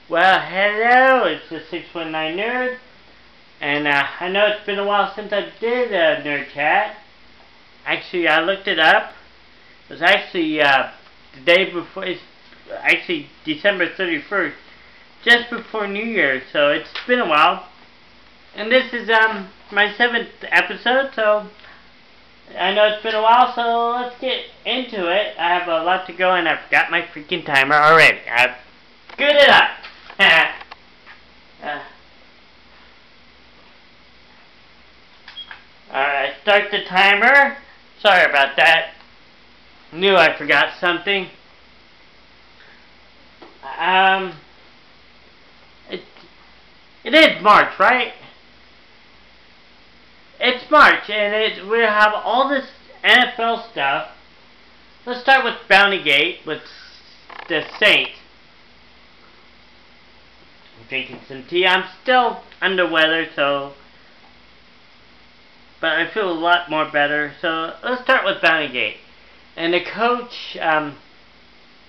Well, hello, it's the 619 Nerd, and I know it's been a while since I did a nerd chat. Actually, I looked it up. It was actually the day before, it's actually December 31st, just before New Year's, so it's been a while. And this is my 7th episode, so I know it's been a while, so let's get into it. I have a lot to go, and I forgot my freaking timer already. I've screwed it up. Alright, start the timer. Sorry about that. Knew I forgot something. It is March, right? It's March, and we have all this NFL stuff. Let's start with Bountygate, with the Saints. I'm drinking some tea. I'm still under weather, but I feel a lot more better. So let's start with Bountygate. And the coach, oh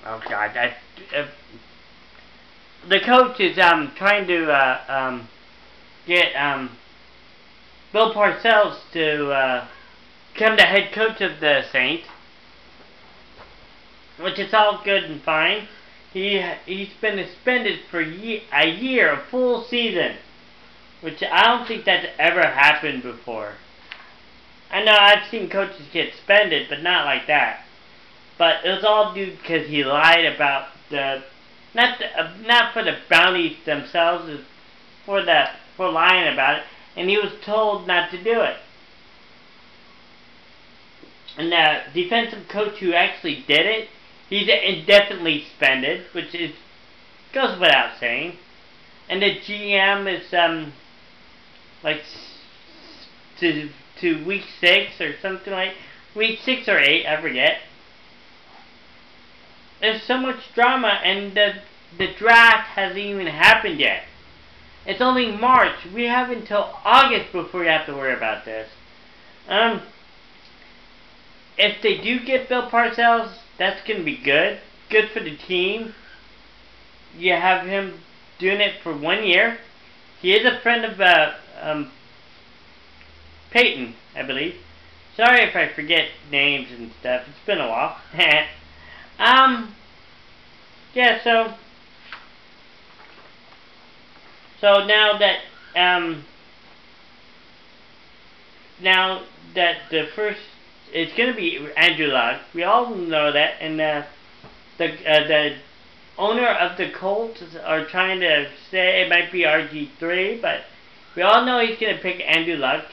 God, the coach is trying to get Bill Parcells to become the head coach of the Saints, which is all good and fine. He's been suspended for a year, a full season, which I don't think that's ever happened before. I know I've seen coaches get suspended, but not like that. But it was all due because he lied about not for the bounties themselves, it was for lying about it, and he was told not to do it. And the defensive coach who actually did it, he's indefinitely suspended, which goes without saying. And the GM is like to week 6 or something, like week 6 or 8, I forget. There's so much drama, and the draft hasn't even happened yet. It's only March. We have until August before we have to worry about this. If they do get Bill Parcells, that's going to be good. Good for the team. You have him doing it for 1 year. He is a friend of Peyton, I believe. Sorry if I forget names and stuff. It's been a while. Yeah, so now that the first, it's going to be Andrew Luck. We all know that, and the owner of the Colts are trying to say it might be RG3, but we all know he's going to pick Andrew Luck.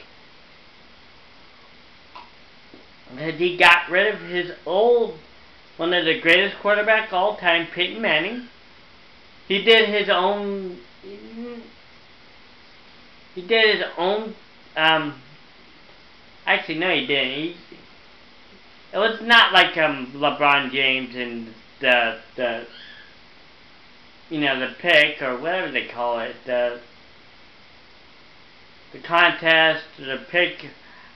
Because he got rid of his one of the greatest quarterbacks all time, Peyton Manning. He did his own. Actually, no, he didn't. It was not like LeBron James and the pick or whatever they call it, the contest, the pick.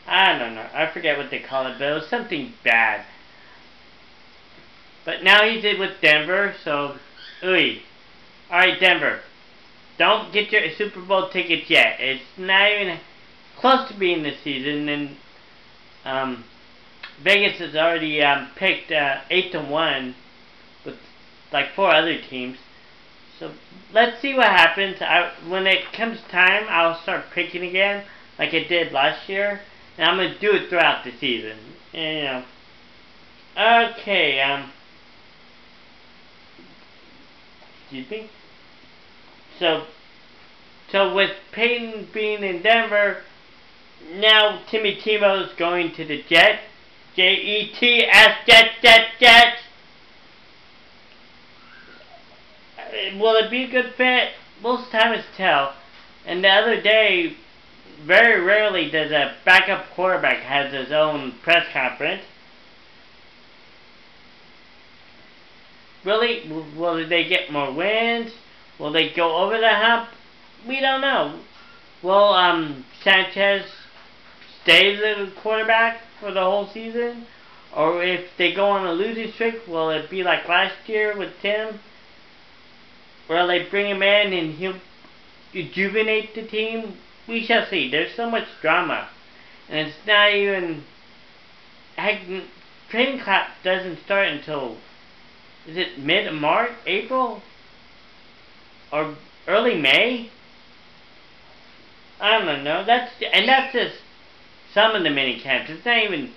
I don't know. I forget what they call it, but it was something bad. But now he's in with Denver, so ooey. Alright, Denver. Don't get your Super Bowl tickets yet. It's not even close to being this season, and Vegas has already picked 8-1 with like 4 other teams. So let's see what happens. When it comes time, I'll start picking again, like I did last year, and I'm gonna do it throughout the season. And, okay. Excuse me. So with Peyton being in Denver, now Timmy Tebow's going to the Jets. Jets, Jets. Will it be a good fit? Most times tell. And the other day, very rarely does a backup quarterback has his own press conference. Really? Will they get more wins? Will they go over the hump? We don't know. Will Sanchez stay the quarterback for the whole season? Or if they go on a losing streak, will it be like last year with Tim? Will they bring him in and he'll rejuvenate the team? We shall see. There's so much drama. And it's not even... Training class doesn't start until... Is it mid-March? April? Or early May? I don't know. That's just some of the mini camps. It's not even...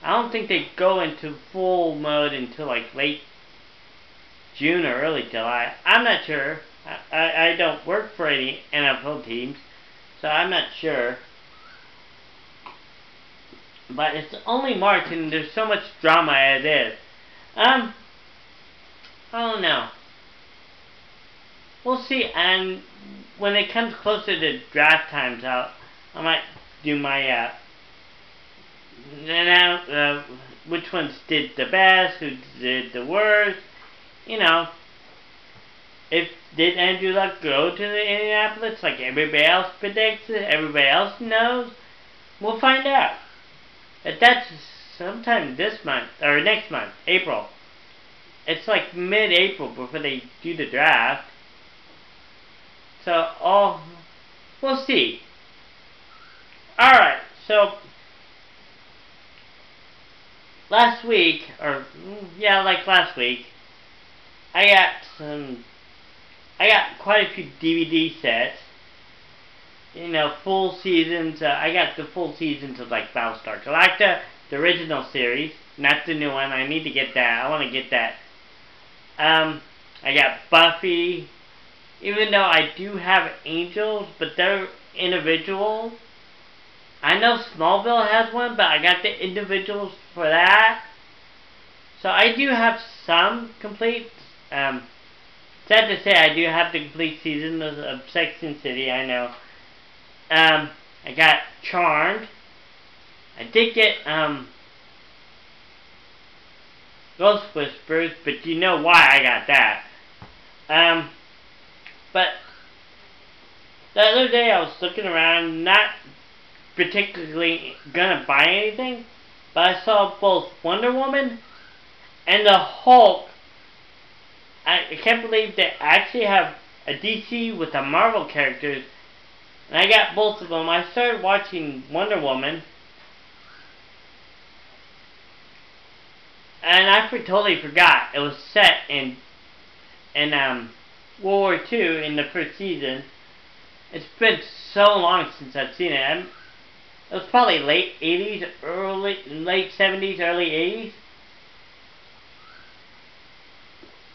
I don't think they go into full mode until like late June or early July. I'm not sure. I don't work for any NFL teams, so I'm not sure. But it's only March and there's so much drama as is. I don't know. We'll see, and when it comes closer to draft times out, I might do my which ones did the best, who did the worst. You know, did Andrew Luck go to the Indianapolis like everybody else predicts it, everybody else knows? We'll find out. But that's sometime this month, or next month, April. It's like mid-April before they do the draft. So, we'll see. Alright, so last week, last week, I got quite a few DVD sets. You know, full seasons. I got the full seasons of like Battlestar Galactica, the original series, not the new one. I need to get that. I want to get that. I got Buffy. Even though I do have Angels, but they're individuals. I know Smallville has one, but I got the individuals for that. So I do have some complete. Sad to say, I do have the complete season of Sex and City. I know. I got Charmed. I did get Ghost Whisperers, but you know why I got that. But the other day I was looking around, not particularly gonna buy anything, but I saw both Wonder Woman and the Hulk. I can't believe they actually have a DC with the Marvel characters, and I got both of them. I started watching Wonder Woman, and I totally forgot it was set in World War II in the first season. It's been so long since I've seen it. It was probably late 80s, late 70s, early 80s.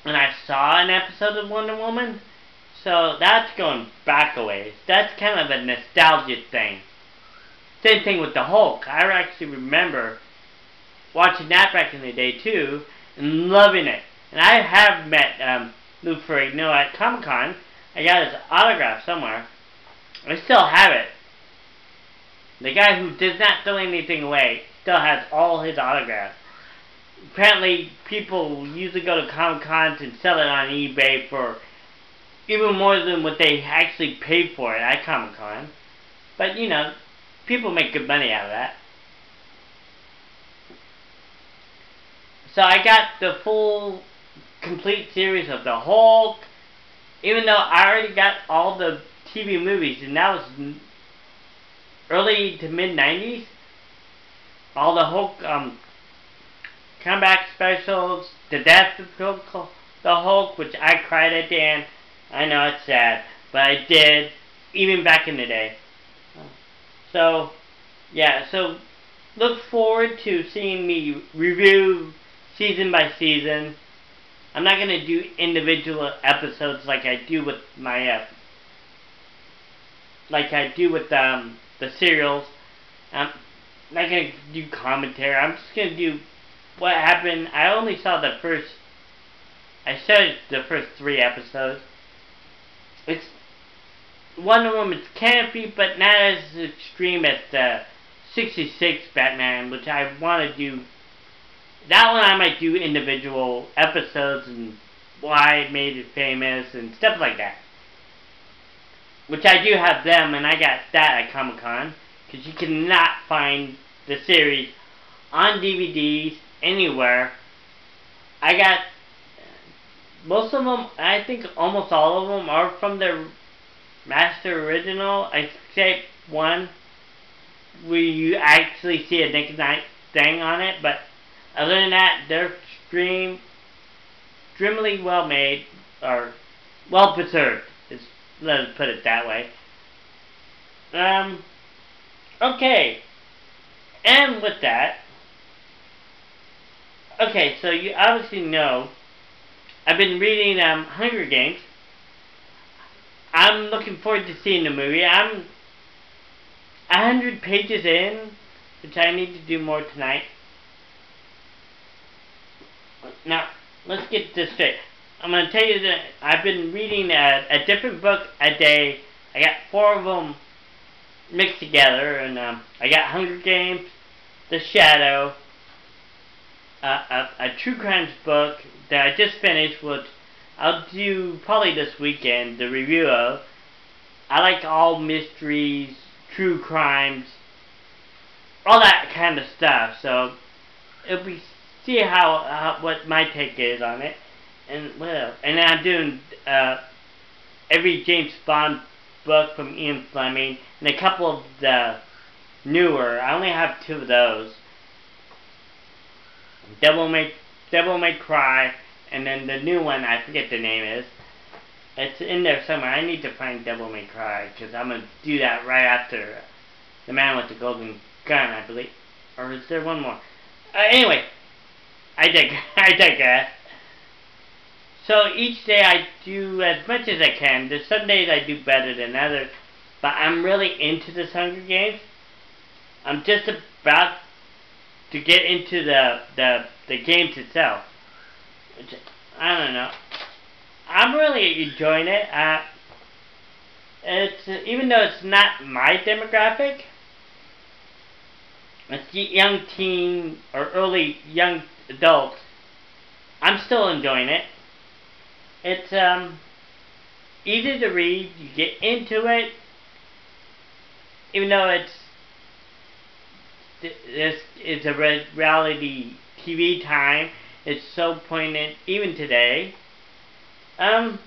And I saw an episode of Wonder Woman. So that's going back a ways. That's kind of a nostalgia thing. Same thing with the Hulk. I actually remember watching that back in the day too, and loving it. And I have met Lou Ferrigno at Comic-Con. I got his autograph somewhere. I still have it. The guy who does not throw anything away still has all his autographs. Apparently, people usually go to Comic-Cons and sell it on eBay for even more than what they actually paid for it at Comic-Con. But, you know, people make good money out of that. So I got the full, complete series of the Hulk, even though I already got all the TV movies, and that was early to mid-90s. All the Hulk comeback specials, the death of the Hulk, which I cried at the end. I know it's sad, but I did, even back in the day. So, yeah, so look forward to seeing me review season by season. I'm not going to do individual episodes like I do with my, the serials. I'm not going to do commentary. I'm just going to do what happened. I only saw I started the first 3 episodes. It's Wonder Woman's campy, but not as extreme as the 66 Batman, which I want to do. That one I might do individual episodes and why it made it famous and stuff like that. Which I do have them, and I got that at Comic-Con, because you cannot find the series on DVDs anywhere. I got most of them, I think almost all of them are from the Master Original, except one where you actually see a Nick and Night thing on it. But other than that, they're extremely well made, or well preserved. Let's put it that way. Okay. And with that, okay, so you obviously know I've been reading Hunger Games. I'm looking forward to seeing the movie. I'm 100 pages in, which I need to do more tonight. Now, let's get this straight. I'm going to tell you that I've been reading a different book a day. I got 4 of them mixed together, and I got Hunger Games, The Shadow, a true crimes book that I just finished, which I'll do probably this weekend, the review of. I like all mysteries, true crimes, all that kind of stuff, so it'll be, see how what my take is on it. And well, and I'm doing every James Bond book from Ian Fleming, and a couple of the newer. I only have 2 of those. Devil May Cry, and then the new one, I forget the name is. It's in there somewhere. I need to find Devil May Cry, because I'm going to do that right after The Man with the Golden Gun, I believe. Or is there one more? Anyway, I digress. So each day I do as much as I can. There's some days I do better than others, but I'm really into this Hunger Games. I'm just about to get into the games itself. Which, I don't know. I'm really enjoying it. It's even though it's not my demographic, it's young teen or early young adults. I'm still enjoying it. It's easy to read. You get into it, even though this is a reality TV time. It's so poignant even today. And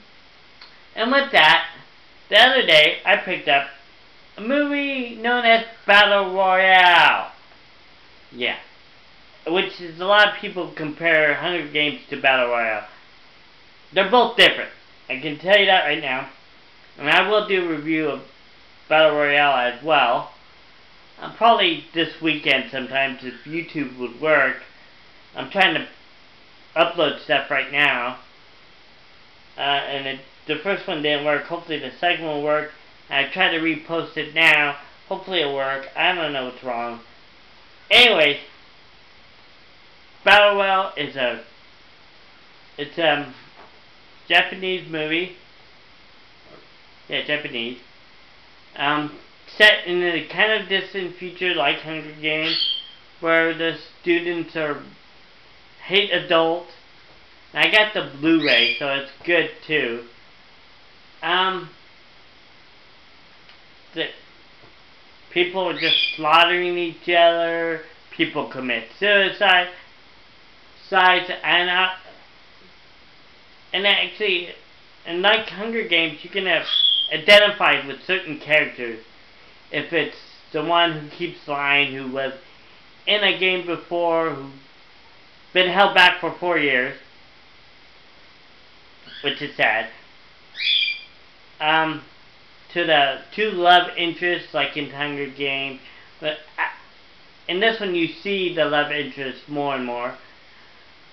with that, the other day I picked up a movie known as Battle Royale. Yeah. Which is, a lot of people compare Hunger Games to Battle Royale. They're both different. I can tell you that right now. And I will do a review of Battle Royale as well. Probably this weekend sometimes, if YouTube would work. I'm trying to upload stuff right now. And the first one didn't work. Hopefully the second one will work. I tried to repost it now. Hopefully it'll work. I don't know what's wrong. Anyways, Battle Royale is it's Japanese movie. Yeah, Japanese. Set in a kind of distant future like Hunger Games, where the students hate adults. And I got the Blu-ray, so it's good too. The people are just slaughtering each other. People commit suicide. And actually, and like Hunger Games, you can have identified with certain characters. If it's the one who keeps lying, who was in a game before, who's been held back for 4 years, which is sad. To the 2 love interests, like in Hunger Games, but in this one you see the love interest more and more.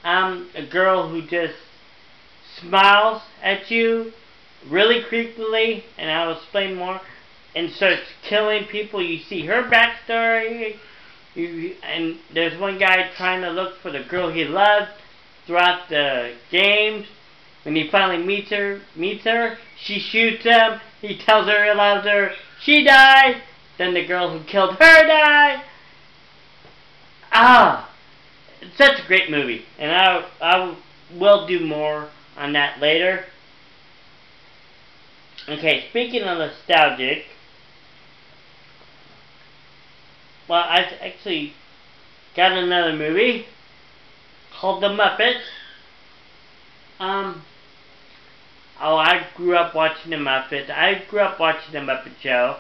A girl who just smiles at you really creepily, and I'll explain more, and starts killing people. You see her backstory, and there's one guy trying to look for the girl he loves throughout the games. When he finally meets her, she shoots him. He tells her he loves her. She dies. Then the girl who killed her dies. It's such a great movie, and I will do more on that later. Okay, speaking of nostalgic, well, I actually got another movie called The Muppets. Oh, I grew up watching the Muppets. I grew up watching the Muppet Show.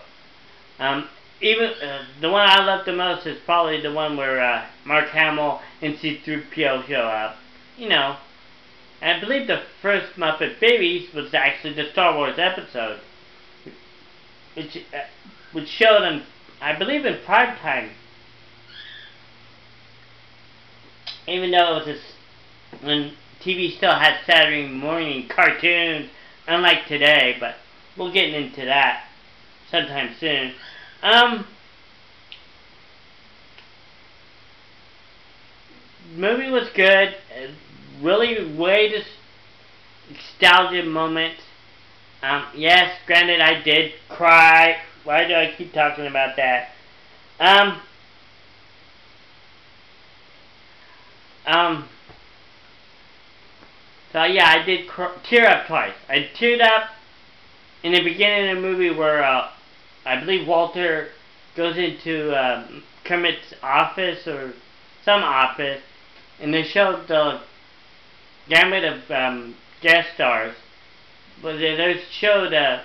Even the one I love the most is probably the one where Mark Hamill and C-3PO show up. You know, and I believe the first Muppet Babies was actually the Star Wars episode, which showed on, I believe, in prime time. Even though it was when TV still had Saturday morning cartoons, unlike today, but we'll get into that sometime soon. Movie was good. Really way to nostalgia moment. Yes, granted I did cry. Why do I keep talking about that? So yeah, I did tear up twice. I teared up in the beginning of the movie where I believe Walter goes into Kermit's office or some office, and they showed the gamut of guest stars. But they showed they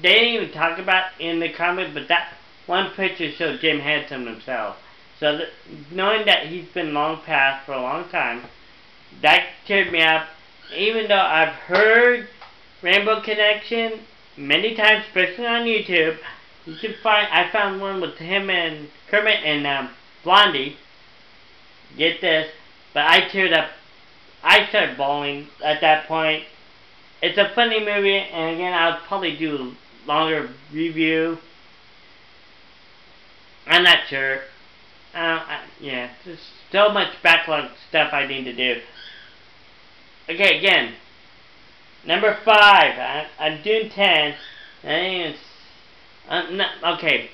didn't even talk about in the comic, but that one picture showed Jim Henson himself. So knowing that he's been long past for a long time, that teared me up. Even though I've heard Rainbow Connection many times, especially on YouTube, you can find. I found one with him and Kermit and Blondie. Get this, but I teared up. I started bawling at that point. It's a funny movie, and again, I'll probably do a longer review. I'm not sure. Yeah, there's so much backlog stuff I need to do. Okay, again, number 5. I'm doing 10. I think it's okay.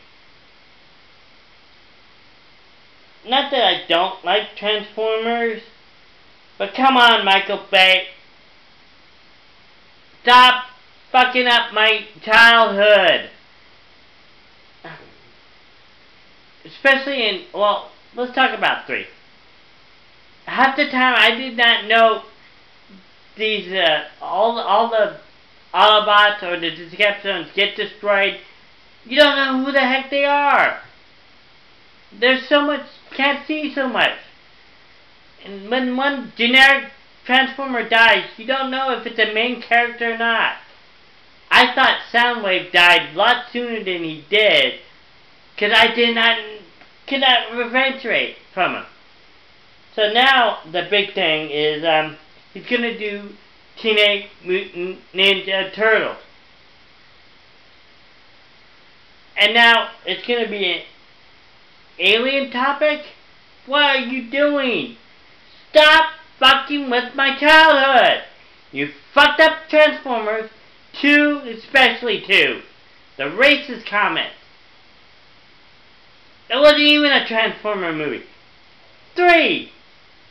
Not that I don't like Transformers, but come on, Michael Bay. Stop fucking up my childhood. Especially in, well, let's talk about 3. Half the time I did not know these, all the Autobots or the Decepticons get destroyed. You don't know who the heck they are. There's so much, can't see so much. And when one generic Transformer dies, you don't know if it's a main character or not. I thought Soundwave died a lot sooner than he did, because I could not differentiate from him. So now the big thing is he's gonna do Teenage Mutant Ninja Turtles, and now it's gonna be an alien topic. What are you doing? Stop fucking with my childhood. You fucked up Transformers 2, especially 2. The racist comment. It wasn't even a Transformer movie. 3.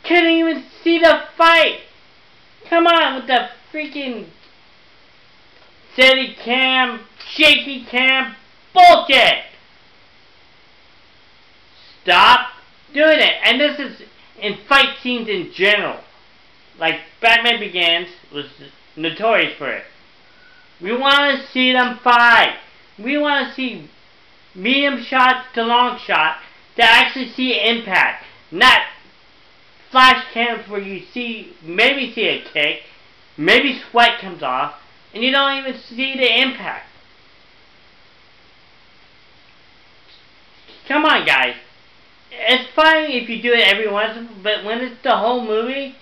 Couldn't even see the fight. Come on with the freaking steady cam, shaky cam bullshit. Stop doing it. And this is in fight scenes in general. Like Batman Begins was notorious for it. We want to see them fight. We want to see medium shots to long shots to actually see impact, not flash cams where you maybe see a kick, maybe sweat comes off, and you don't even see the impact. Come on, guys. It's fine if you do it every once in a while, but when it's the whole movie,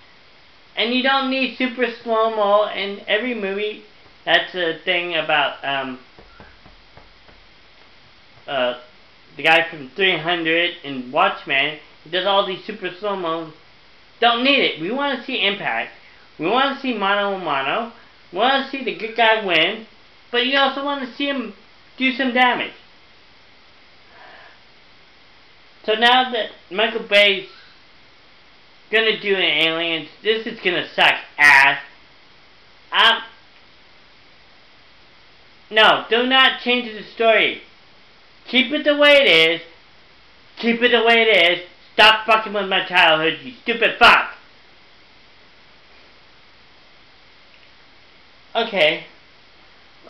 and you don't need super slow-mo in every movie. That's the thing about the guy from 300 and Watchmen. He does all these super slow-mo. Don't need it. We want to see impact. We want to see mano a mano. We want to see the good guy win. But you also want to see him do some damage. So now that Michael Bay's gonna do an Aliens, this is gonna suck ass. No, do not change the story. Keep it the way it is. Keep it the way it is. Stop fucking with my childhood, you stupid fuck. Okay.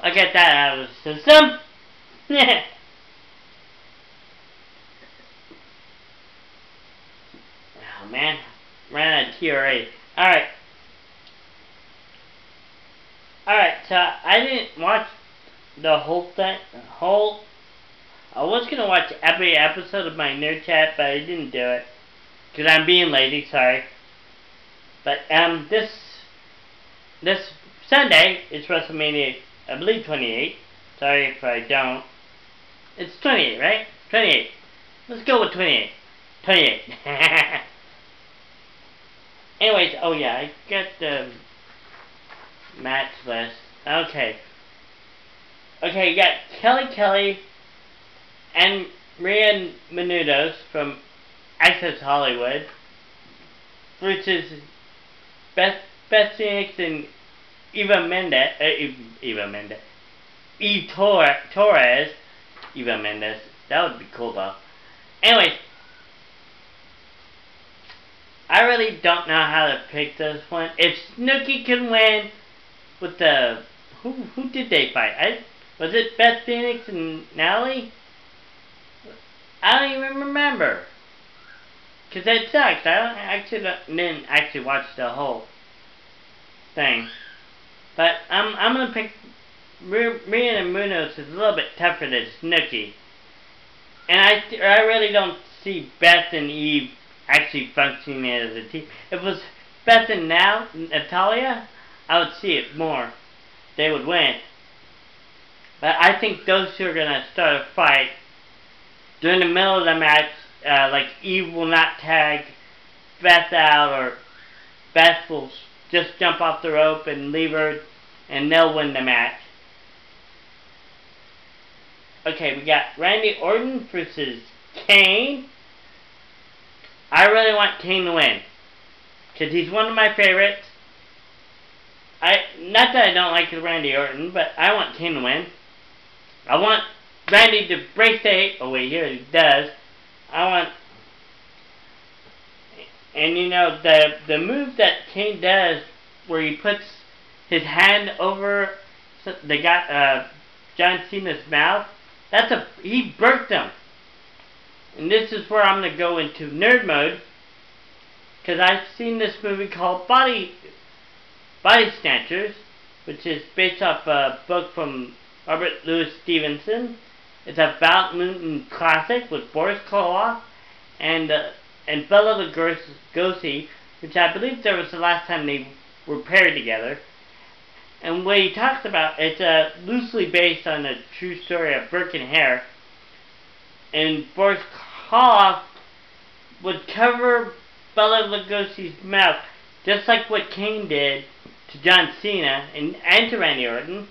I'll get that out of the system. Oh man. Ran out of TRA. Alright. Alright, so I didn't watch the whole thing. I was gonna watch every episode of my nerd chat, but I didn't do it. Because I'm being lazy, sorry. But this Sunday is WrestleMania, I believe 28. Sorry if I don't. It's 28, right? 28. Let's go with 28. 28. Anyways, oh yeah, I got the match list. Okay. Okay, you got Kelly and Maria Menounos from Access Hollywood versus Beth Phoenix and Eve Torres. Eva Mendes. That would be cool though. Anyways, I really don't know how to pick this one. If Snooki can win with the who did they fight? Was it Beth Phoenix and Natalie? I don't even remember. Cause that sucks. Didn't actually watch the whole thing. But I'm gonna pick Maria Menounos is a little bit tougher than Snooki. And I really don't see Beth and Eve actually functioning as a team. If it was Beth and Natalia, I would see it more. They would win. But I think those two are gonna start a fight during the middle of the match. Like Eve will not tag Beth out, or Beth will just jump off the rope and leave her, and they'll win the match. Okay, we got Randy Orton versus Kane. I really want Kane to win, because he's one of my favorites. Not that I don't like Randy Orton, but I want Kane to win. I want Randy to break the... Oh wait, here he does. And you know, the move that Kane does, where he puts his hand over the guy, John Cena's mouth, he burped him. And this is where I'm gonna go into nerd mode, because I've seen this movie called Body Snatchers, which is based off a book from Robert Louis Stevenson. It's a Val Newton classic with Boris Karloff and Bela Lugosi, which I believe there was the last time they were paired together. And what he talks about, it's loosely based on a true story of Burke and Hare. And Boris Karloff would cover Bela Lugosi's mouth, just like what Kane did to John Cena and to Randy Orton.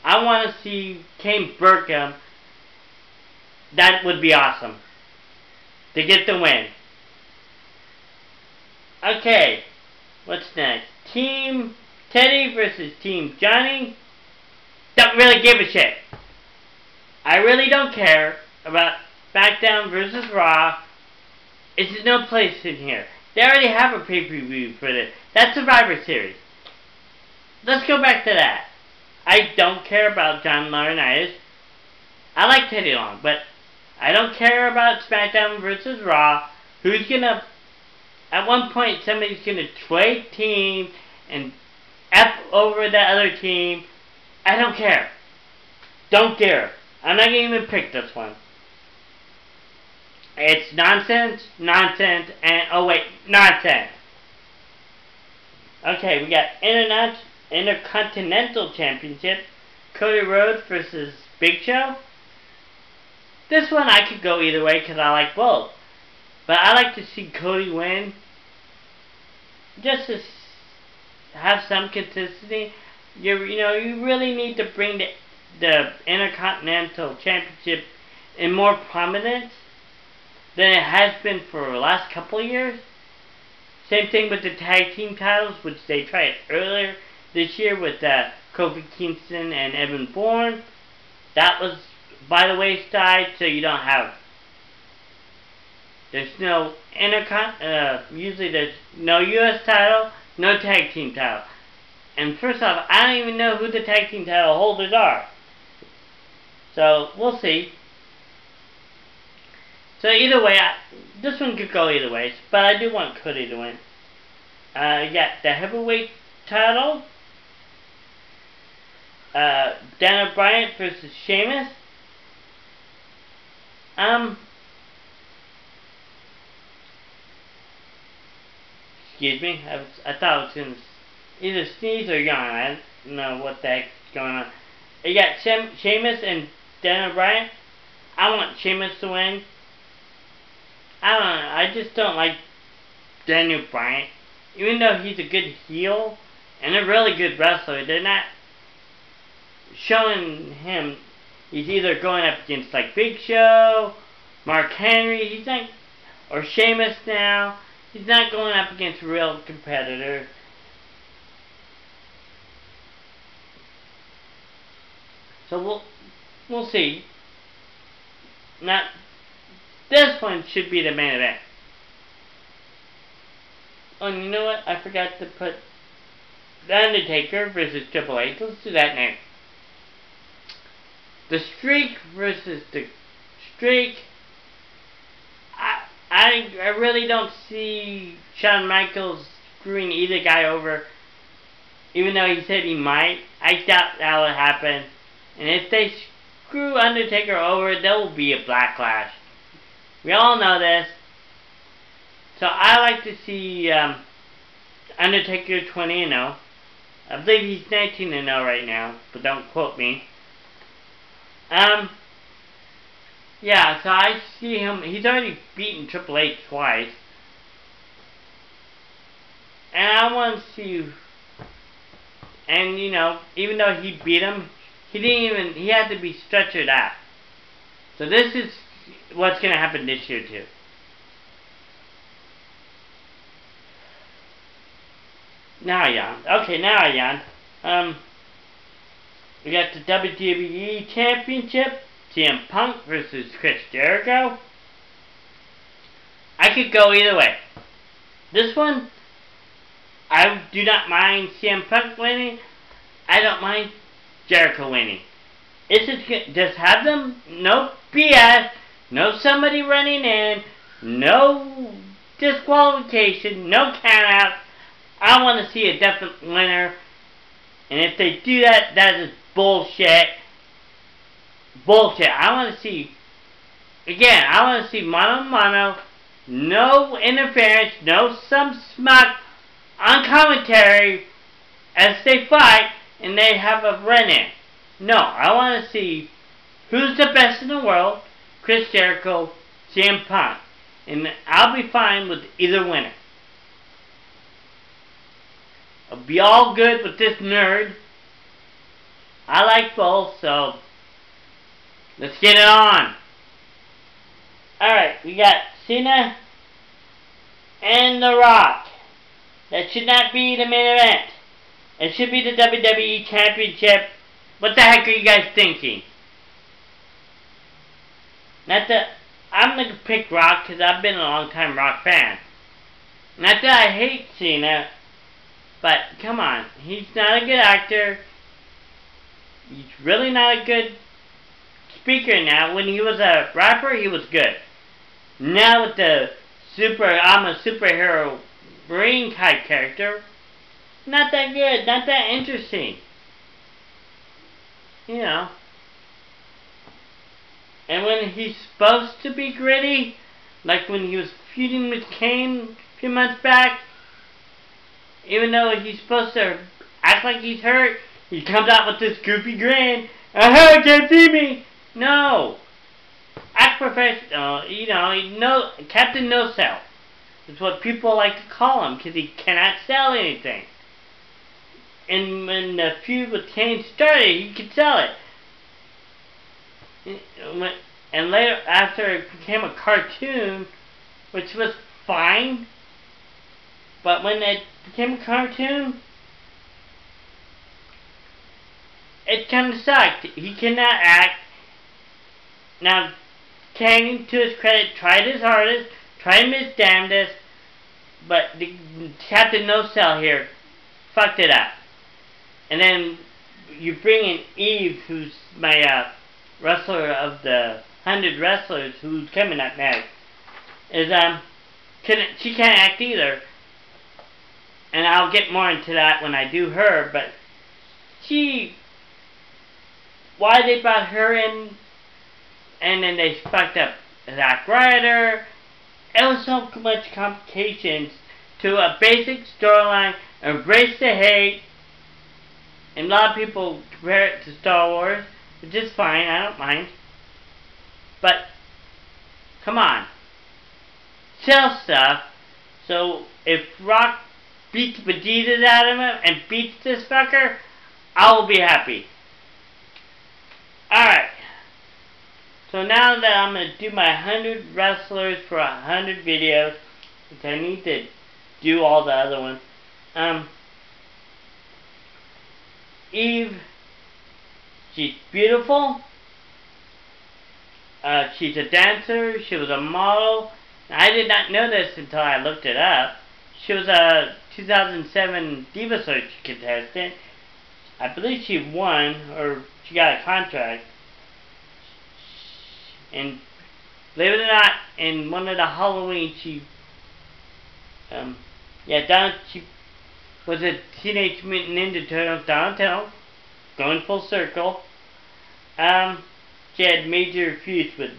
I want to see Kane burk him. That would be awesome. To get the win. Okay. What's next? Team Teddy versus Team Johnny. Don't really give a shit. I really don't care about SmackDown versus Raw. It's no place in here. They already have a pay-per-view for this. That's Survivor Series. Let's go back to that. I don't care about John Laurinaitis. I like Teddy Long, but I don't care about SmackDown versus Raw. Who's gonna... At one point, somebody's gonna trade team and F over the other team. I don't care. Don't care. I'm not gonna even pick this one. It's nonsense, and... Oh wait, nonsense. Okay, we got Intercontinental Championship. Cody Rhodes versus Big Show. This one I could go either way because I like both. But I like to see Cody win. Just to have some consistency. You really need to bring the Intercontinental Championship in more prominence than it has been for the last couple of years. Same thing with the tag team titles, which they tried earlier this year with Kofi Kingston and Evan Bourne. That was by the wayside, so you don't have... There's no usually there's no US title, no tag team title. And first off, I don't even know who the tag team title holders are. So, we'll see. So either way, this one could go either way, but I do want Cody to win. You got the heavyweight title. Daniel Bryan versus Sheamus. Excuse me. I thought I was going to either sneeze or yawn. I don't know what the heck's going on. You got Sheamus and Daniel Bryan. I want Sheamus to win. I don't know. I just don't like Daniel Bryan. Even though he's a good heel and a really good wrestler, they're not showing him. He's either going up against like Big Show, Mark Henry, he's not, or Sheamus now. He's not going up against real competitors. So we'll see. Not this one should be the main event. Oh, and you know what? I forgot to put The Undertaker versus Triple H. Let's do that now. The Streak versus the Streak. I really don't see Shawn Michaels screwing either guy over. Even though he said he might. I doubt that will happen. And if they screw Undertaker over, there will be a backlash. We all know this. So I like to see Undertaker 20-0. I believe he's 19-0 right now, but don't quote me. Yeah, so I see him. He's already beaten Triple H twice, and I want to see. And you know, even though he beat him, he had to be stretchered out. So this is what's gonna happen this year too. Now I yawned. Okay, now I yawned. We got the WWE Championship, CM Punk versus Chris Jericho. I could go either way. This one, I do not mind CM Punk winning. I don't mind Jericho winning. It's just have them, no BS, no somebody running in, no disqualification, no countouts. I want to see a definite winner. And if they do that, that is bullshit. Bullshit. I want to see, again, I want to see mano a mano, no interference, no some smack on commentary as they fight and they have a run-in. No, I want to see who's the best in the world, Chris Jericho, CM Punk. And I'll be fine with either winner. I'll be all good with this nerd. I like both, so let's get it on. Alright, we got Cena and The Rock. That should not be the main event. It should be the WWE Championship. What the heck are you guys thinking? I'm going to pick Rock because I've been a long time Rock fan. Not that I hate Cena, but come on, he's not a good actor. He's really not a good speaker now. When he was a rapper, he was good. Now with the I'm a superhero Marine type character, not that good, not that interesting. You know. And when he's supposed to be gritty, like when he was feuding with Kane a few months back, even though he's supposed to act like he's hurt, he comes out with this goofy grin. Aha, you can't see me! No! Act professional, you know, Captain No Sell. It's what people like to call him, because he cannot sell anything. And when the feud with Kane started, he could sell it. And later, after it became a cartoon, which was fine, but when it became a cartoon, it kind of sucked. He cannot act. Now, Kane, to his credit, tried his hardest, tried his damnedest, but the Captain No Sell here fucked it up. and then you bring in Eve, who's my wrestler of the 100 wrestlers, who's coming up next. She can't act either, and I'll get more into that when I do her. But why they brought her in, and then they fucked up Zack Ryder. It was so much complications to a basic storyline. Embrace the hate, and a lot of people compare it to Star Wars, which is fine, I don't mind. But, come on. Sell stuff. So, if Rock beats Vegeta's out of him and beats this fucker, I will be happy. Alright. So now that I'm going to do my 100 wrestlers for 100 videos, which I need to do all the other ones. Eve, she's beautiful. She's a dancer. She was a model. I did not know this until I looked it up. She was a 2007 Diva Search contestant. I believe she won, or she got a contract. And believe it or not, in one of the Halloween, she was a Teenage Mutant Ninja Turtles downtown, going full circle. She had major feuds with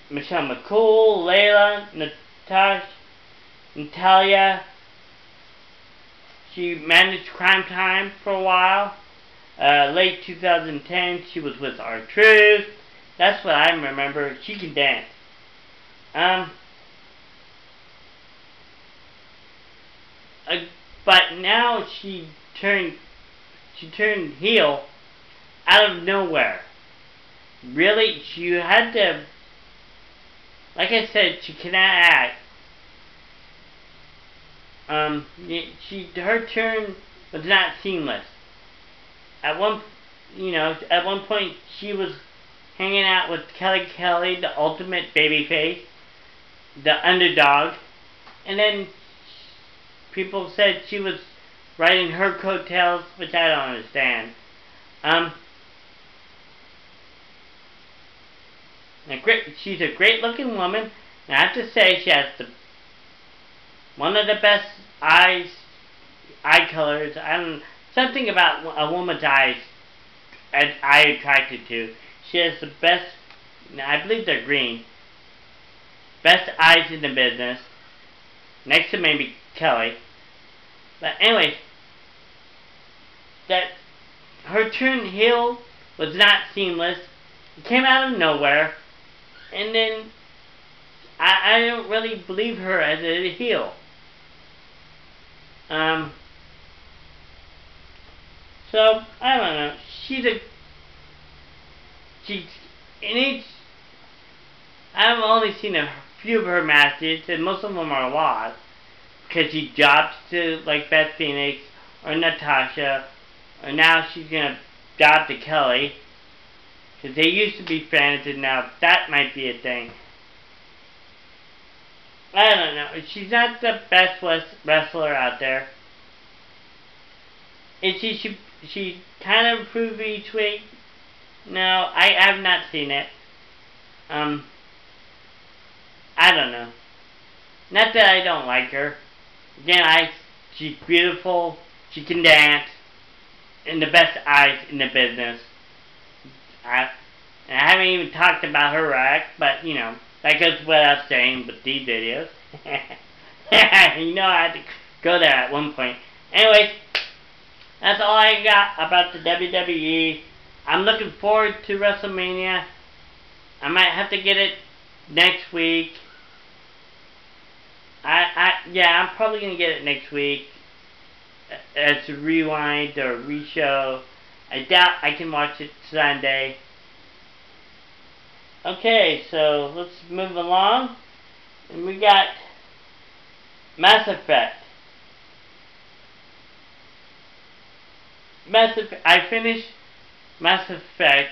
Michelle McCool, Layla, Natalia. She managed Crime Time for a while. Late 2010, she was with R-Truth. That's what I remember. She can dance. But now she turned heel out of nowhere. Really, she had to. Like I said, she cannot act. Her turn was not seamless. At one point, she was hanging out with Kelly, the ultimate babyface, the underdog, and then people said she was riding her coattails, which I don't understand. She's a great-looking woman, and I have to say she has one of the best eye colors. Something about a woman's eyes I'm attracted to. She has the best, I believe they're green, best eyes in the business, next to maybe Kelly. But anyways, that her turn heel was not seamless. It came out of nowhere, and then I don't really believe her as a heel. So I don't know. I've only seen a few of her matches, and most of them are lost, because she jobs to like Beth Phoenix or Natasha, or now she's gonna job to Kelly, because they used to be friends, and now that might be a thing. I don't know. She's not the best wrestler out there. And she kind of improved each week. No, I have not seen it. I don't know. Not that I don't like her. Again, she's beautiful. She can dance. And the best eyes in the business. I haven't even talked about her act, but you know, that goes without saying with these videos. You know I had to go there at one point. Anyways, that's all I got about the WWE. I'm looking forward to WrestleMania. I might have to get it next week. I'm probably gonna get it next week as a rewind or re-show. I doubt I can watch it Sunday. Okay, so let's move along. And we got Mass Effect. I finished Mass Effect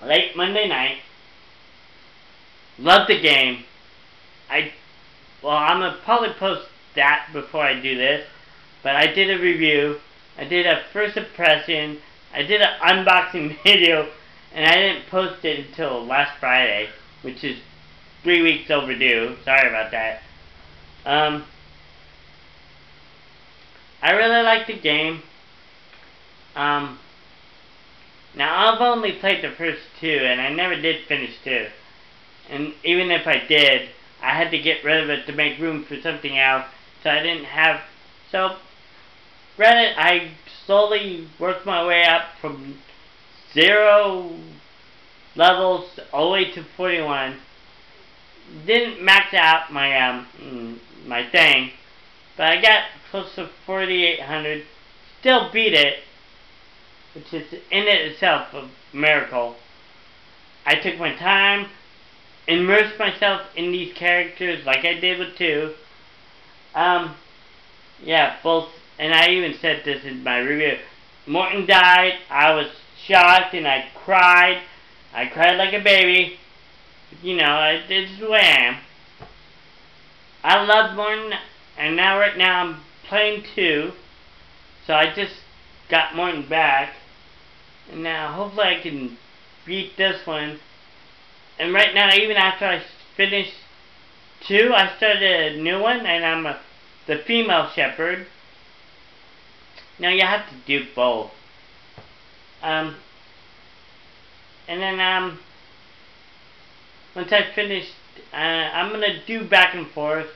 late Monday night. Loved the game. I'm gonna probably post that before I do this. but I did a review. I did a first impression. I did an unboxing video, and I didn't post it until last Friday, which is 3 weeks overdue. Sorry about that. I really like the game. Now I've only played the first 2, and I never did finish 2. And even if I did, I had to get rid of it to make room for something else. So I didn't have. So Reddit, I slowly worked my way up from 0 levels all the way to 41. Didn't max out my my thing, but I got close to 4,800. Still beat it, which is in itself a miracle. I took my time, immersed myself in these characters like I did with 2. Yeah, both, and I even said this in my review. Morton died, I was shocked, and I cried. I cried like a baby. You know, this is who I am. I love Morton, and right now I'm playing 2. So I just got Morton back. And now hopefully I can beat this one. And right now, even after I finish 2, I started a new one, and I'm the female shepherd. Now you have to do both. And then once I finish, I'm gonna do back and forth.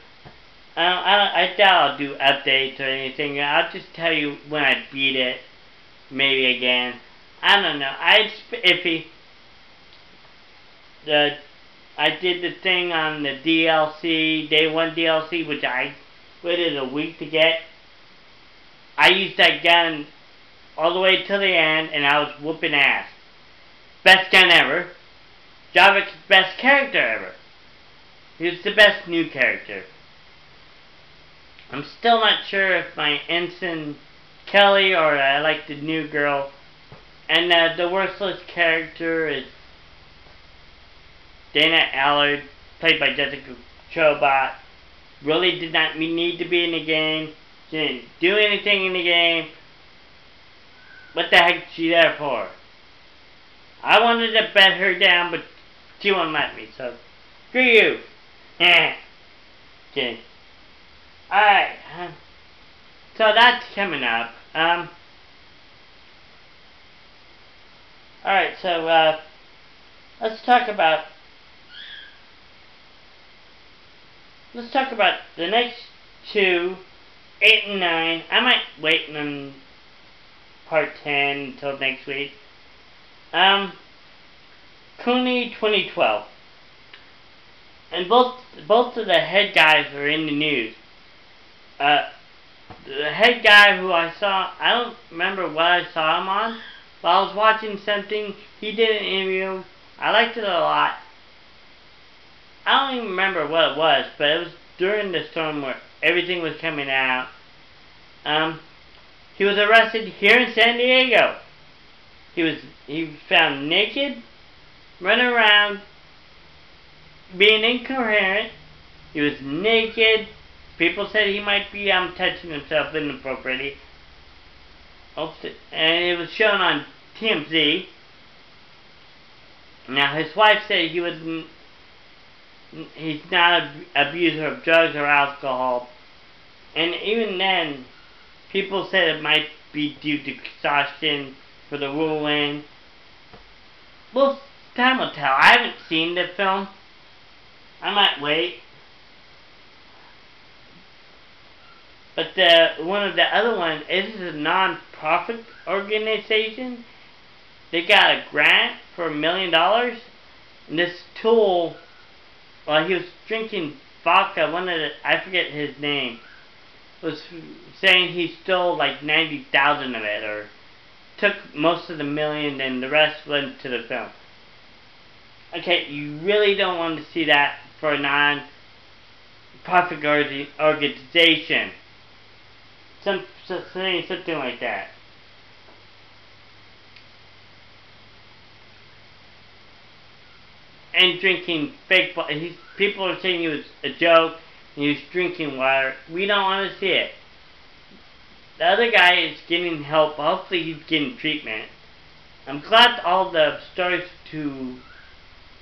I doubt I'll do updates or anything. I'll just tell you when I beat it, maybe again. I don't know. It's iffy. I did the thing on the DLC, Day 1 DLC, which I waited a week to get. I used that gun all the way till the end, and I was whooping ass. Best gun ever. Javik's best character ever. He was the best new character. I'm still not sure if my ensign Kelly or I like the new girl. And the worthless character is Dana Allard, played by Jessica Chobot. Really did not need to be in the game. Didn't do anything in the game. What the heck is she there for? I wanted to bet her down, but she won't let me, so screw you. Kidding. Alright, so that's coming up. Alright, so let's talk about the next 2, 8 and 9. I might wait on part 10 until next week. Cooney 2012. And both of the head guys are in the news. The head guy who I saw, I don't remember what I saw him on, but I was watching something, he did an interview, I liked it a lot. I don't even remember what it was, but it was during the storm where everything was coming out. He was arrested here in San Diego. He was found naked, running around, being incoherent. He was naked. People said he might be touching himself inappropriately. And it was shown on TMZ. Now his wife said he's not an abuser of drugs or alcohol. And even then, people said it might be due to exhaustion for the ruling. Well, time will tell. I haven't seen the film. I might wait. But one of the other ones, this is a non-profit organization. They got a grant for $1 million. And this tool, while he was drinking vodka, I forget his name, was saying he stole like 90,000 of it, or took most of the $1 million and the rest went to the film. Okay, you really don't want to see that for a non-profit organization. Something like that. And drinking fake water. People are saying it was a joke, and he was drinking water. We don't want to see it. The other guy is getting help. Hopefully he's getting treatment. I'm glad all the stores to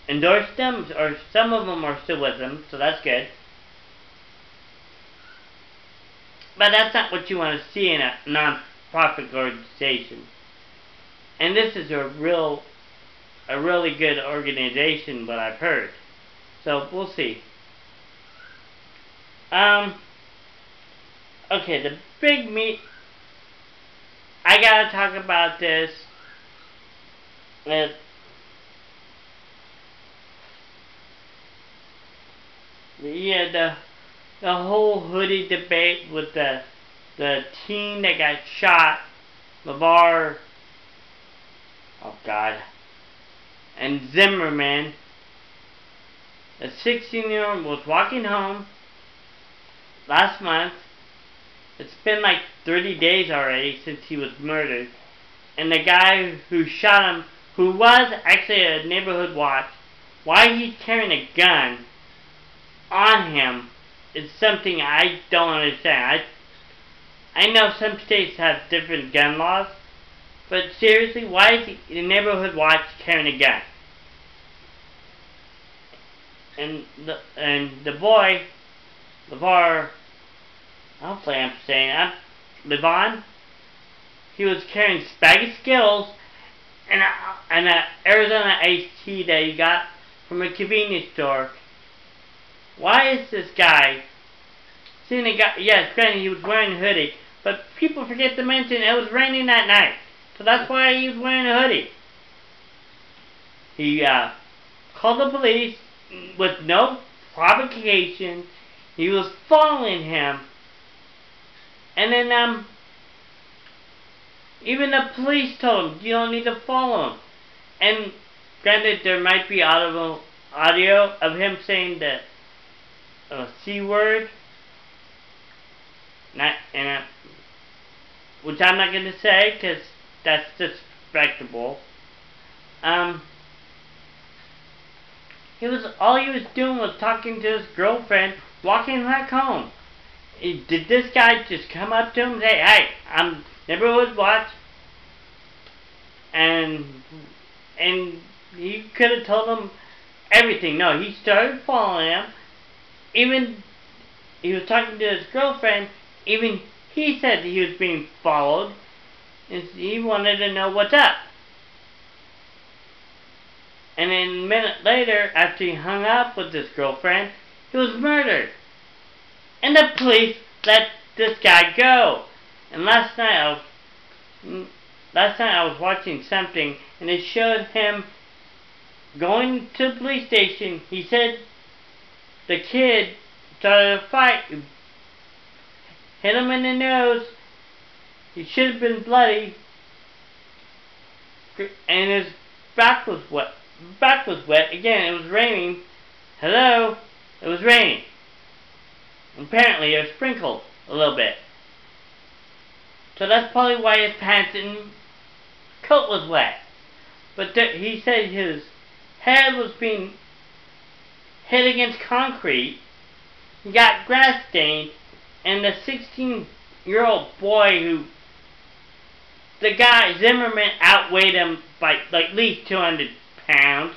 endorse them, or some of them are still with them, so that's good. But that's not what you want to see in a non-profit organization. And this is a really good organization, what I've heard. So we'll see. Okay, the big meat. I gotta talk about this. The whole hoodie debate with the teen that got shot, LeVar, oh God, and Zimmerman. A 16-year-old was walking home last month. It's been like 30 days already since he was murdered. And the guy who shot him, who was actually a neighborhood watch, why he's carrying a gun on him is something I don't understand. I know some states have different gun laws, but seriously, why is the neighborhood watch carrying a gun? And the boy, LeVar, hopefully I'm saying that, Levon, he was carrying spaghetti Skittles and an Arizona iced tea that he got from a convenience store. Why is this guy seeing a guy? Yes, granted he was wearing a hoodie, but people forget to mention it was raining that night, so that's why he was wearing a hoodie. He called the police with no provocation. He was following him, and then even the police told him you don't need to follow him. And granted, there might be audio of him saying the C word, which I'm not going to say because that's disrespectful. All he was doing was talking to his girlfriend, walking back home. Did this guy just come up to him and say, "Hey, I'm neighborhood watch," and he could have told him everything? No, he started following him. Even he was talking to his girlfriend. Even he said he was being followed, and he wanted to know what's up. And then a minute later, after he hung up with his girlfriend, he was murdered. And the police let this guy go. And last night I was watching something, and it showed him going to the police station. He said the kid started a fight, hit him in the nose. He should have been bloody, and his back was wet. Again, it was raining. Hello? It was raining. Apparently, it was sprinkled a little bit. So that's probably why his pants and coat was wet. But he said his head was being hit against concrete. He got grass stained, and the 16-year-old boy the guy, Zimmerman, outweighed him by like at least 200 pounds.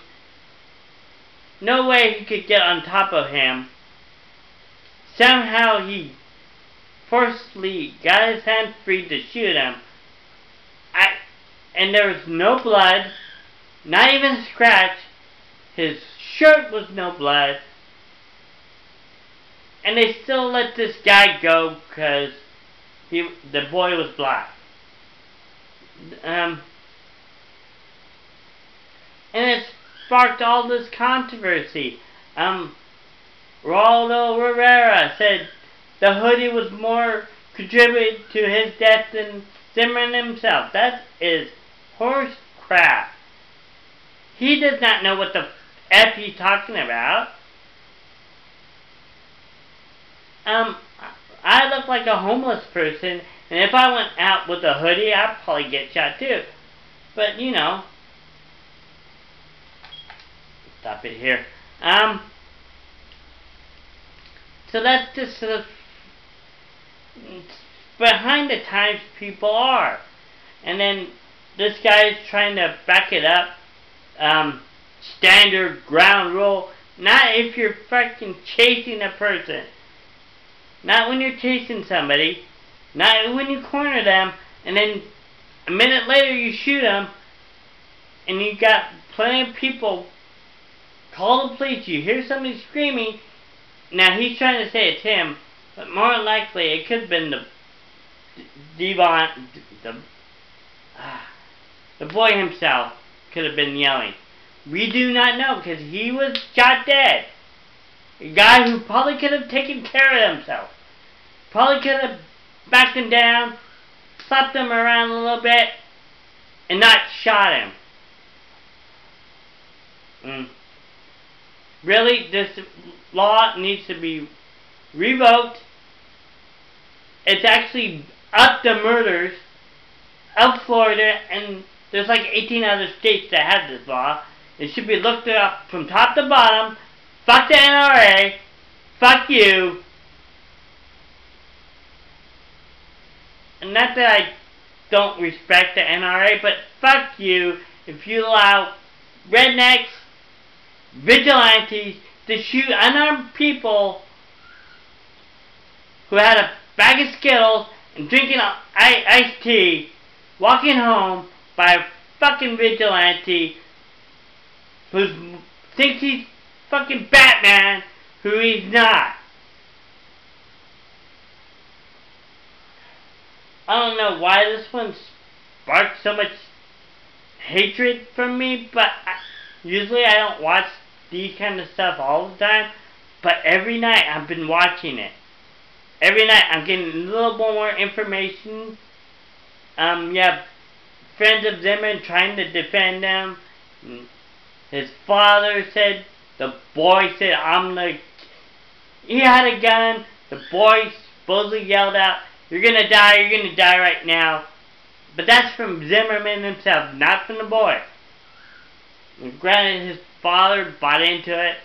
No way he could get on top of him. Somehow he forcefully got his hand free to shoot him. And there was no blood, not even a scratch. His shirt was no blood. And they still let this guy go because the boy was black. And it sparked all this controversy. Roldo Rivera said the hoodie was more contributed to his death than Zimmerman himself. That is horse crap. He does not know what the F he's talking about. I look like a homeless person, and if I went out with a hoodie, I'd probably get shot too. But, you know. Stop it here. So that's just behind the times people are. And then this guy is trying to back it up. Standard ground rule. Not if you're fucking chasing a person. Not when you're chasing somebody. Not when you corner them. And then a minute later you shoot them. And you got plenty of people. Call the police. You hear somebody screaming. Now he's trying to say it's him. But more than likely it could have been the boy himself could have been yelling. We do not know because he was shot dead. A guy who probably could have taken care of himself. Probably could have backed him down, slapped him around a little bit, and not shot him. Really, this law needs to be revoked. It's actually up the murders of Florida, and there's like 18 other states that have this law. It should be looked up from top to bottom. Fuck the NRA. Fuck you. And not that I don't respect the NRA, but fuck you if you allow rednecks, vigilantes to shoot unarmed people who had a bag of Skittles and drinking iced tea, walking home by a fucking vigilante who thinks he's fucking Batman, who he's not. I don't know why this one sparked so much hatred from me, but usually I don't watch these kind of stuff all the time, but every night I've been watching it. Every night I'm getting a little more information. Yeah, friends of Zimmerman trying to defend him. His father said, the boy said, he had a gun. The boy supposedly yelled out, you're gonna die right now. But that's from Zimmerman himself, not from the boy. And granted, his father bought into it.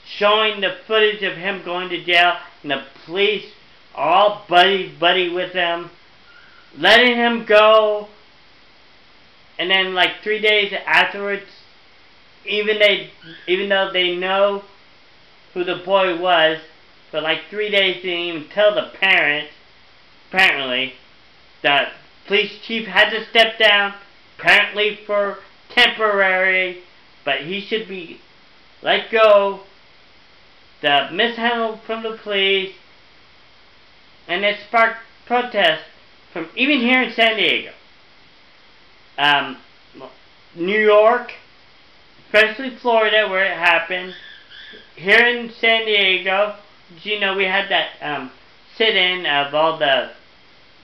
Showing the footage of him going to jail, and the police are all buddy with him. Letting him go. And then like 3 days afterwards, even though they know who the boy was, but like 3 days didn't even tell the parents. Apparently, the police chief had to step down, apparently for temporary, but he should be let go. The mishandle from the police, and it sparked protests from even here in San Diego. New York, especially Florida where it happened. Here in San Diego, you know, we had that sit-in of all the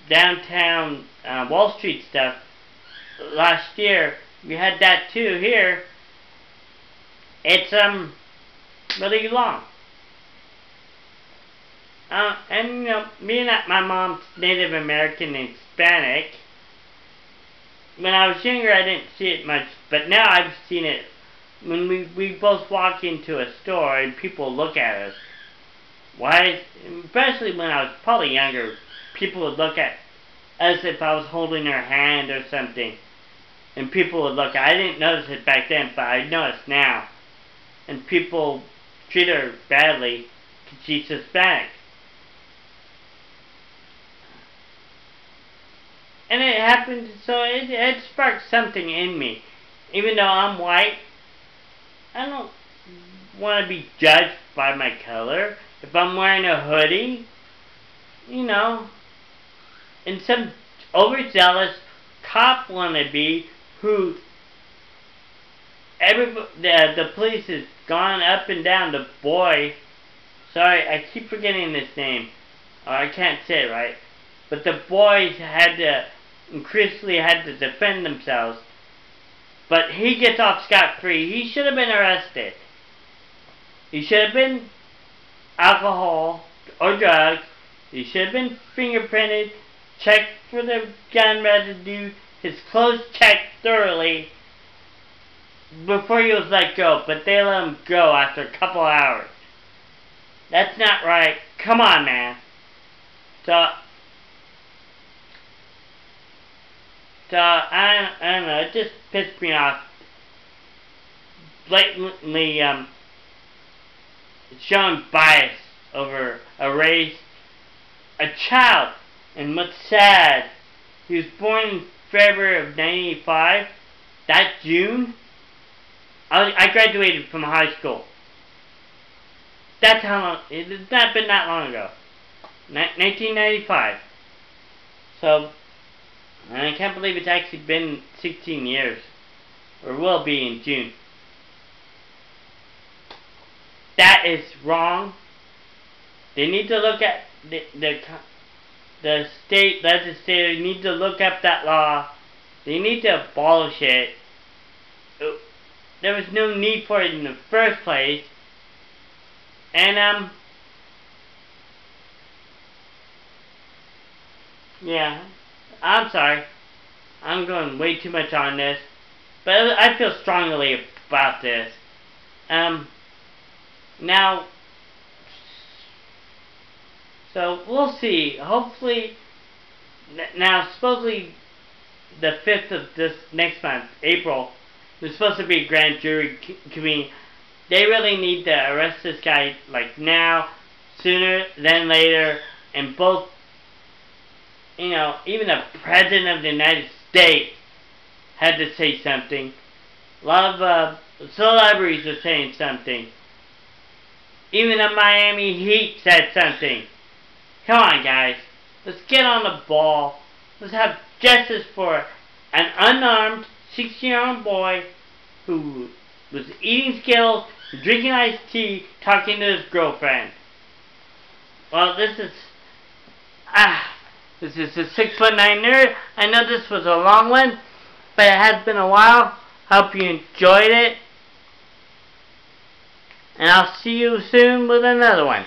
downtown Wall Street stuff last year. We had that too here. It's really long. And you know, me and my mom's Native American and Hispanic. When I was younger, I didn't see it much, but now I've seen it. When we both walk into a store and people look at us. Why? Especially when I was probably younger, people would look at us if I was holding their hand or something, and people would look. I didn't notice it back then, but I notice now. And people treat her badly because she's Hispanic. And it happened, so it sparked something in me. Even though I'm white, I don't want to be judged by my color. If I'm wearing a hoodie, you know, and some overzealous cop wannabe who the police has gone up and down. The boy, sorry, I keep forgetting this name, or I can't say it right, but the boys increasingly had to defend themselves. But he gets off scot-free. He should have been arrested. He should have been alcohol or drugs. He should have been fingerprinted, checked for the gun residue, his clothes checked thoroughly before he was let go. But they let him go after a couple hours. That's not right. Come on, man. So, So, I don't know, it just pissed me off. Blatantly, showing bias over a race. A child, and what's sad, he was born in February of 1985. That June, I graduated from high school. That's how long, it's not been that long ago. 1995. So, I can't believe it's actually been 16 years. Or will be in June. That is wrong. They need to look at the state legislature need to look up that law. They need to abolish it. There was no need for it in the first place. And yeah, I'm sorry. I'm going way too much on this, but I feel strongly about this. Now, so we'll see. Hopefully, now supposedly the 5th of this next month, April, there's supposed to be a grand jury convening. They really need to arrest this guy like now, sooner than later, and both, you know, even the President of the United States had to say something. A lot of celebrities are saying something. Even the Miami Heat said something. Come on, guys. Let's get on the ball. Let's have justice for an unarmed 16-year-old boy who was eating Skittles, drinking iced tea, talking to his girlfriend. Well, this is the 6'9" nerd. I know this was a long one, but it has been a while. Hope you enjoyed it. And I'll see you soon with another one.